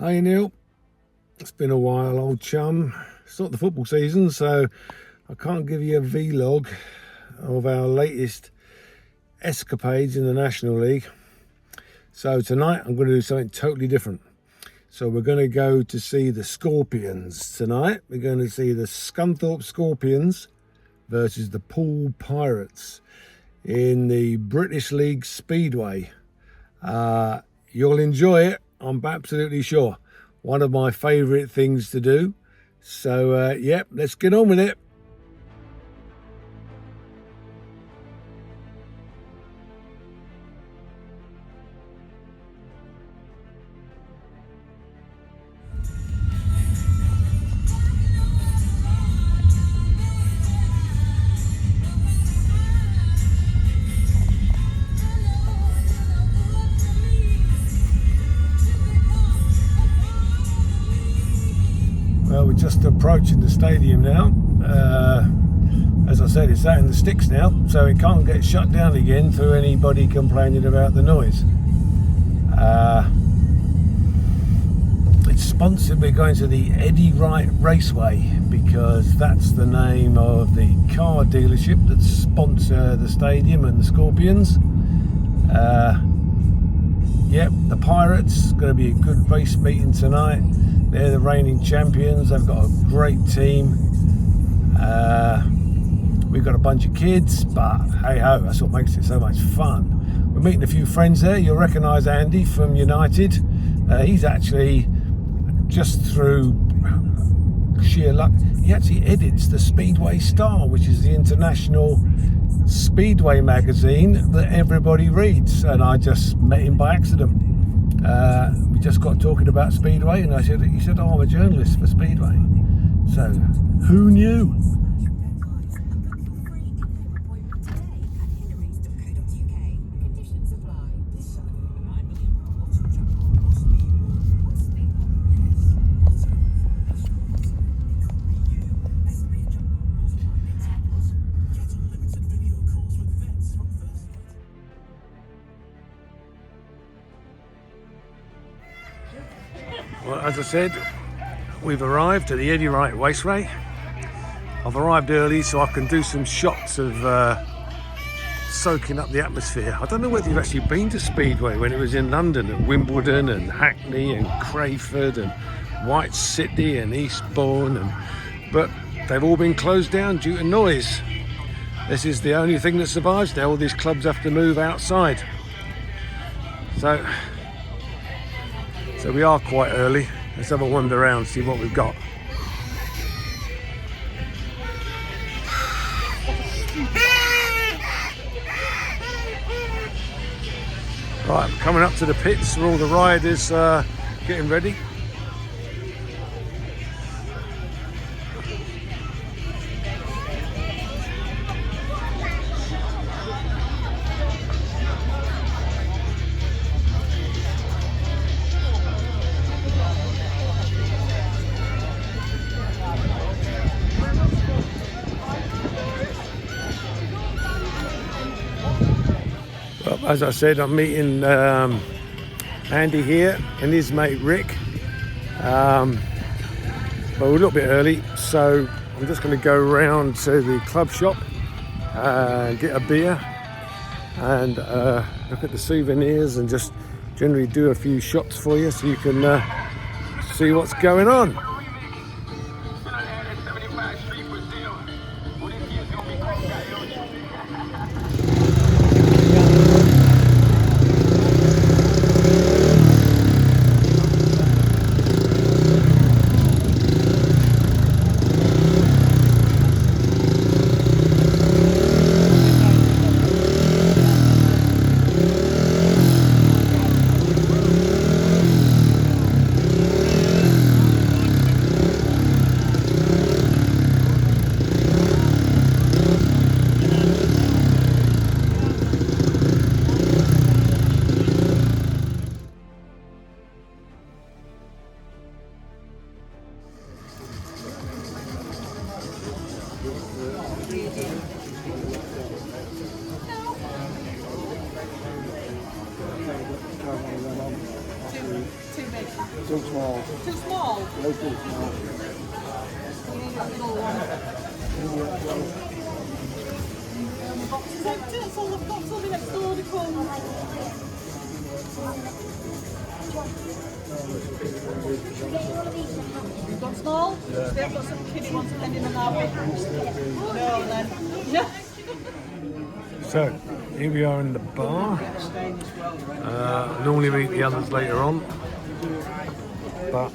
Hey Neil, it's been a while, old chum. It's not the football season, so I can't give you a vlog of our latest escapades in the National League. So tonight I'm going to do something totally different. So we're going to go to see the Scorpions tonight. We're going to see the Scunthorpe Scorpions versus the Poole Pirates in the British League Speedway. You'll enjoy it, I'm absolutely sure. One of my favourite things to do. So, yeah, let's get on with it. Well, we're just approaching the stadium now. As I said, it's out in the sticks now, so it can't get shut down again through anybody complaining about the noise. It's sponsored. We're going to the Eddie Wright Raceway because that's the name of the car dealership that sponsor the stadium and the Scorpions. Yep, the Pirates, going to be a good race meeting tonight. They're the reigning champions. They've got a great team. We've got a bunch of kids, but hey ho, that's what makes it so much fun. We're meeting a few friends there. You'll recognise Andy from United. He's actually, just through sheer luck, he actually edits the Speedway Star, which is the international Speedway magazine that everybody reads. And I just met him by accident. We just got talking about Speedway, and he said, oh, I'm a journalist for Speedway. So, who knew? Well, as I said, we've arrived at the Eddie Wright Raceway. I've arrived early so I can do some shots of soaking up the atmosphere. I don't know whether you've actually been to Speedway when it was in London, at Wimbledon and Hackney and Crayford and White City and Eastbourne, but they've all been closed down due to noise. This is the only thing that survives now. All these clubs have to move outside. So we are quite early. Let's have a wander around, see what we've got. Right, I'm coming up to the pits where all the riders getting ready. Well, as I said, I'm meeting Andy here and his mate Rick. But we're a little bit early, so I'm just going to go around to the club shop and get a beer and look at the souvenirs and just generally do a few shots for you so you can see what's going on. Too small. Too small? Way too small. We need a little one. The box is empty, that's all I've got till the next order comes. You've got small? Yeah. They've got some kiddie ones and then in the market. No, then. No. So, here we are in the bar. Normally meet the others later on, but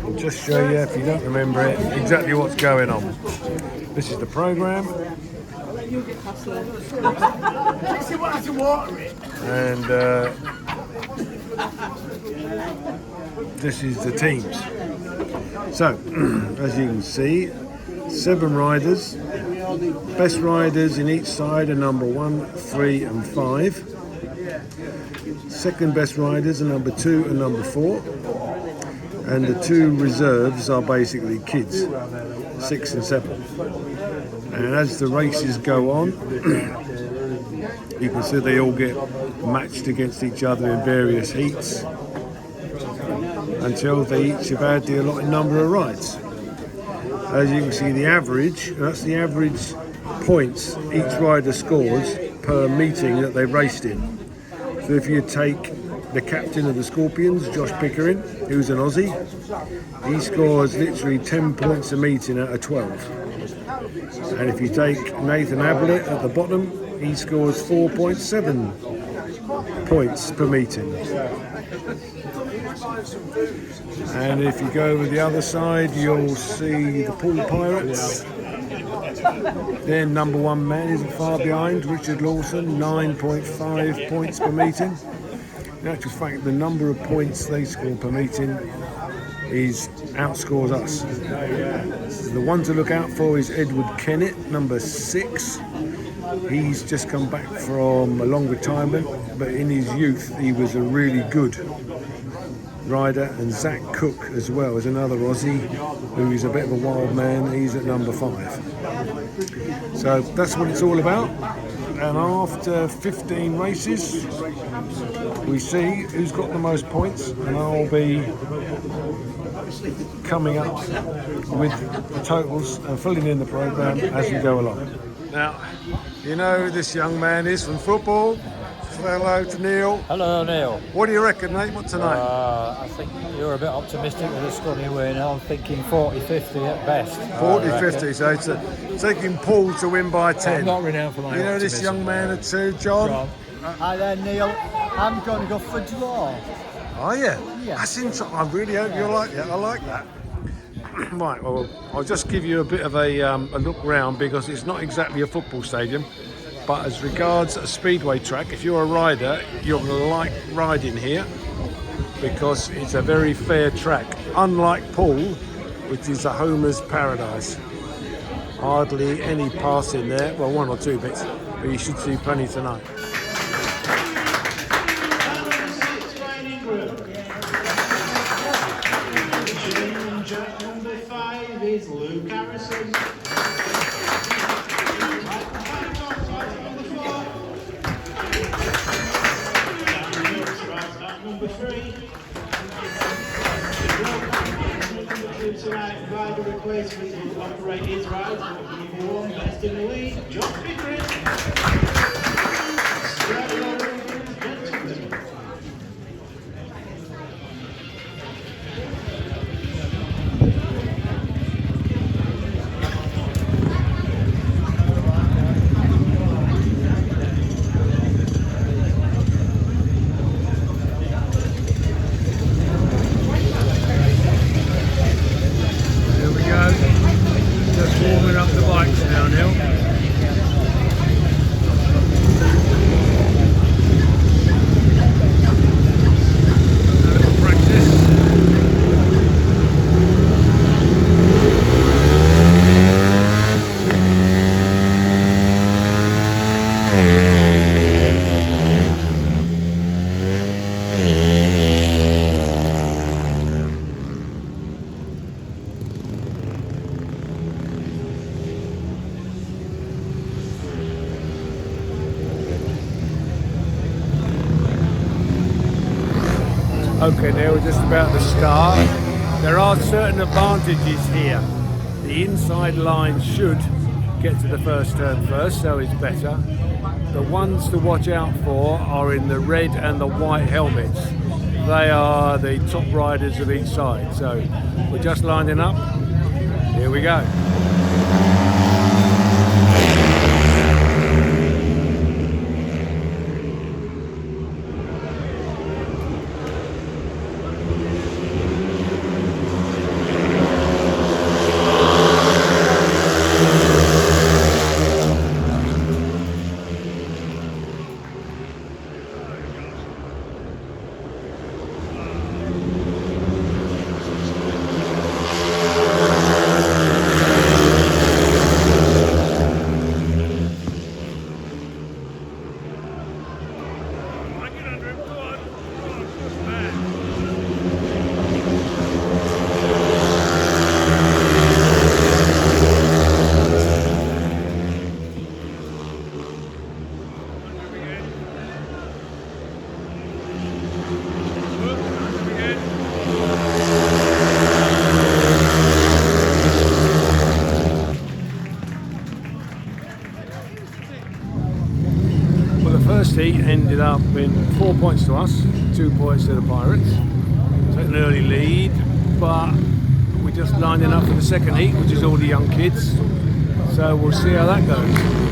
I'll just show you, if you don't remember it, exactly what's going on. This is the programme. And this is the teams. So, as you can see, 7 riders. Best riders in each side are number 1, 3 and 5. Second best riders are number 2 and number 4. And the 2 reserves are basically kids, 6 and 7. And as the races go on, you can see they all get matched against each other in various heats until they each have had the allotted number of rides. As you can see, the average, that's the average points each rider scores per meeting that they've raced in. So if you take the captain of the Scorpions, Josh Pickering, who's an Aussie, he scores literally 10 points a meeting out of 12. And if you take Nathan Ablett at the bottom, he scores 4.7 points per meeting. And if you go over the other side, you'll see the Pool Pirates. Their number 1 man isn't far behind, Richard Lawson, 9.5 points per meeting. In actual fact, the number of points they score per meeting outscores us. The one to look out for is Edward Kennett, number 6. He's just come back from a long retirement, but in his youth he was a really good rider. And Zach Cook as well is another Aussie who is a bit of a wild man. He's at number 5. So that's what it's all about. And after 15 races, we see who's got the most points, and I'll be coming up with the totals and filling in the programme as we go along. Now, you know who this young man is from football. Say hello to Neil. Hello, Neil. What do you reckon, mate? What's tonight? I think you're a bit optimistic with a scunny win. I'm thinking 40-50 at best. 40-50, so it's taking Paul to win by 10. I'm not renowned for my You know optimism, this young man at 2, John? Hi there, Neil. I'm going to go for draw. Are you? Yeah. That's interesting. I really hope you like that. I like that. Right, well, I'll just give you a bit of a look round, because it's not exactly a football stadium, but as regards a speedway track, if you're a rider, you're going to like riding here, because it's a very fair track, unlike Poole, which is a homer's paradise. Hardly any passing there, well, 1 or 2 bits, but you should see plenty tonight. Number 5 is Luke Harrison. Number 3. Tonight, rider replacement will operate his ride. Number 1, best in the league, Josh Pickering. Here we go. Just warming up the bikes now, Neil. Okay, now we're just about to start. There are certain advantages here. The inside line should get to the first turn first, so it's better. The ones to watch out for are in the red and the white helmets. They are the top riders of each side. So we're just lining up. Here we go. First heat ended up in 4 points to us, 2 points to the Pirates. So an early lead, but we're just lining up for the second heat, which is all the young kids. So we'll see how that goes.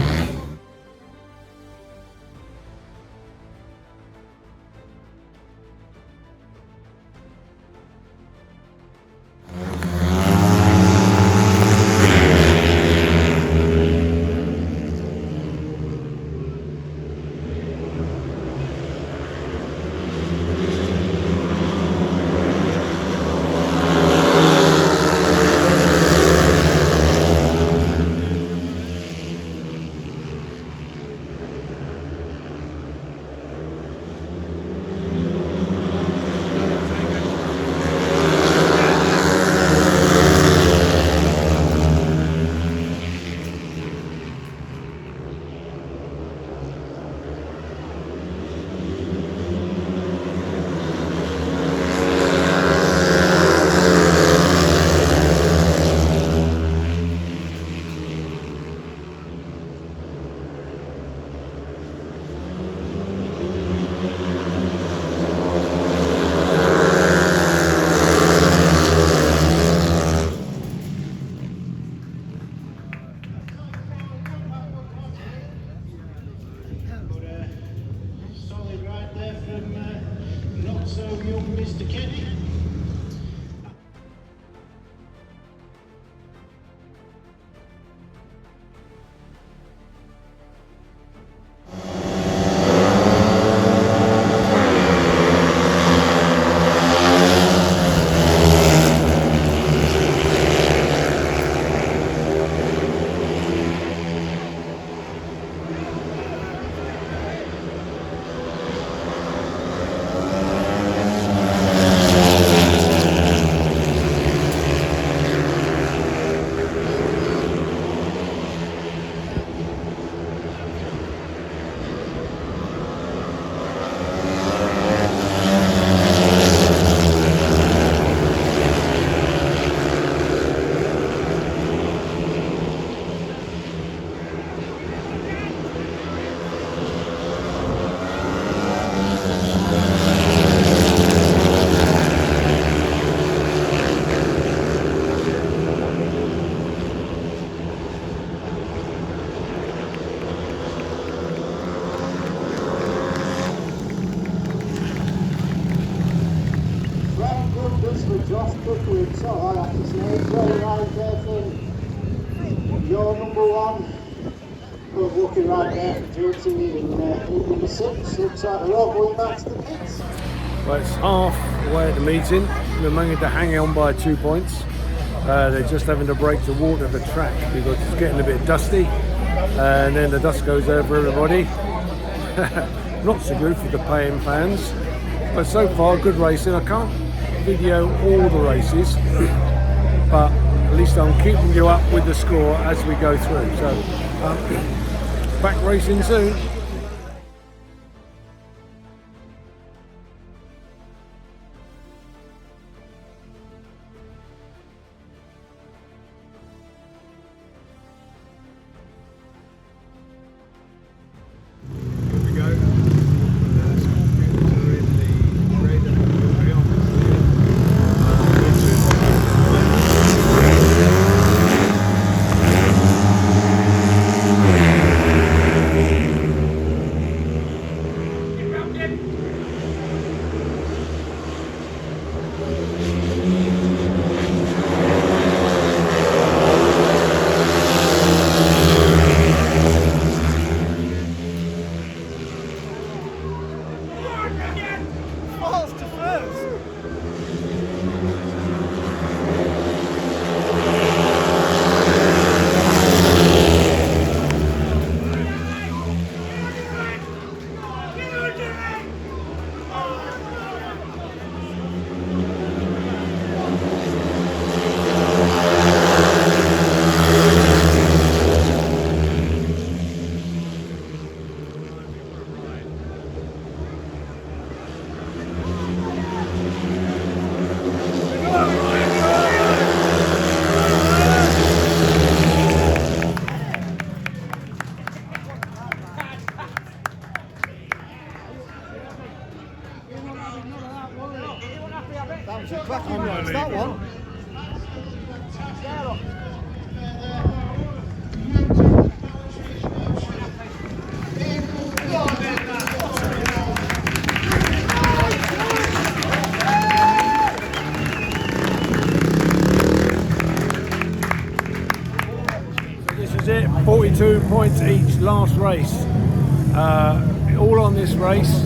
Mr. Kenny. Josh Buckley, so I have to say, very right there from your number one. Good looking right there for Jonesy in the 6. Looks like they're all going back to the pits. Well, it's half away at the meeting. They're managing to hang on by 2 points. They're just having to break to water the track because it's getting a bit dusty. And then the dust goes over everybody. Not so good for the paying fans. But so far, good racing. I can't video all the races, but at least I'm keeping you up with the score as we go through. So back racing soon. That was a cracking race, that one. This is it, 42 points each, last race. All on this race.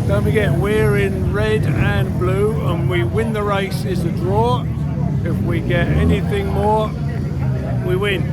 Don't forget, we're in red and blue, and we win the race is a draw. If we get anything more, we win.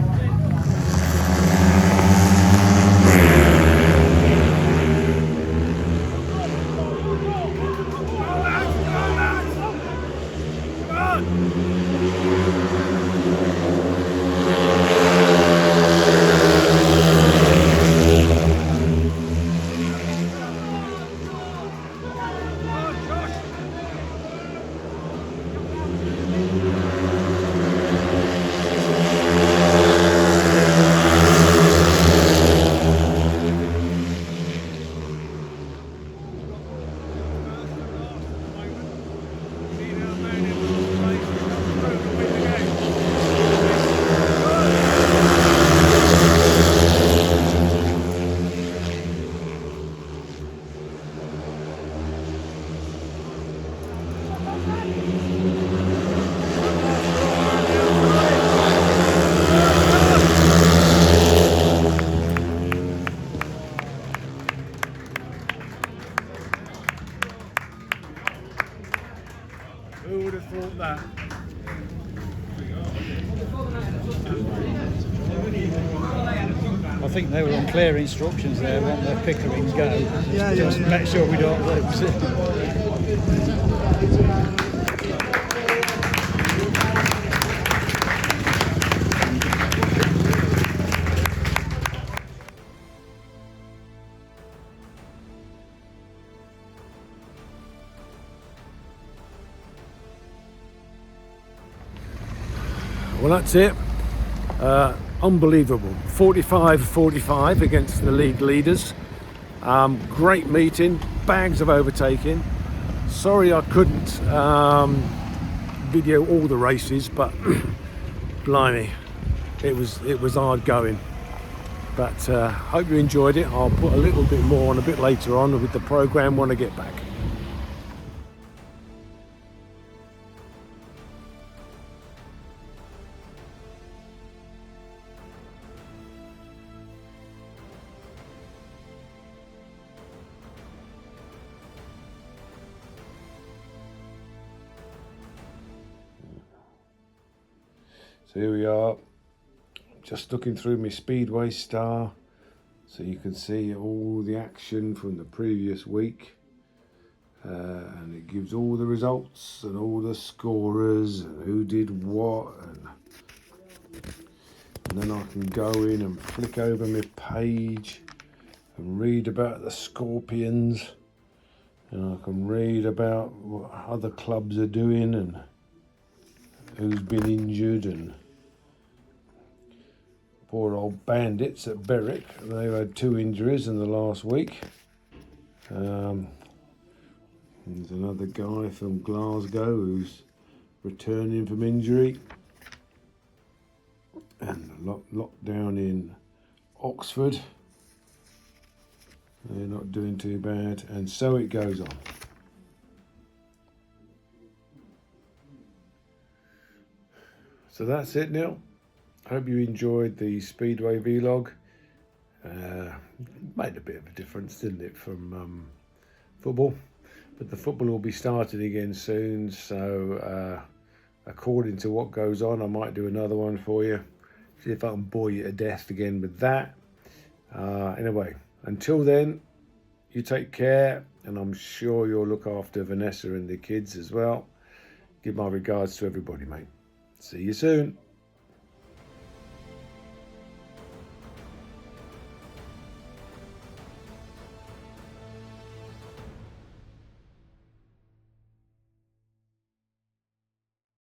Who would have thought that? I think they were on clear instructions there when the Pickerings go. Yeah, Just yeah. make sure we don't lose. Well, that's it. Unbelievable. 45-45 against the league leaders. Great meeting, bags of overtaking. Sorry I couldn't video all the races, but blimey, it was hard going. But hope you enjoyed it. I'll put a little bit more on a bit later on with the program when I get back. So here we are, just looking through my Speedway Star, so you can see all the action from the previous week, and it gives all the results and all the scorers and who did what, and then I can go in and flick over my page and read about the Scorpions, and I can read about what other clubs are doing and who's been injured, and poor old Bandits at Berwick, they've had 2 injuries in the last week. There's another guy from Glasgow who's returning from injury, and lockdown in Oxford, they're not doing too bad, and so it goes on. So that's it, Neil. Hope you enjoyed the Speedway vlog. Made a bit of a difference, didn't it, from football? But the football will be starting again soon, so according to what goes on, I might do another one for you. See if I can bore you to death again with that. Anyway, until then, you take care, and I'm sure you'll look after Vanessa and the kids as well. Give my regards to everybody, mate. See you soon.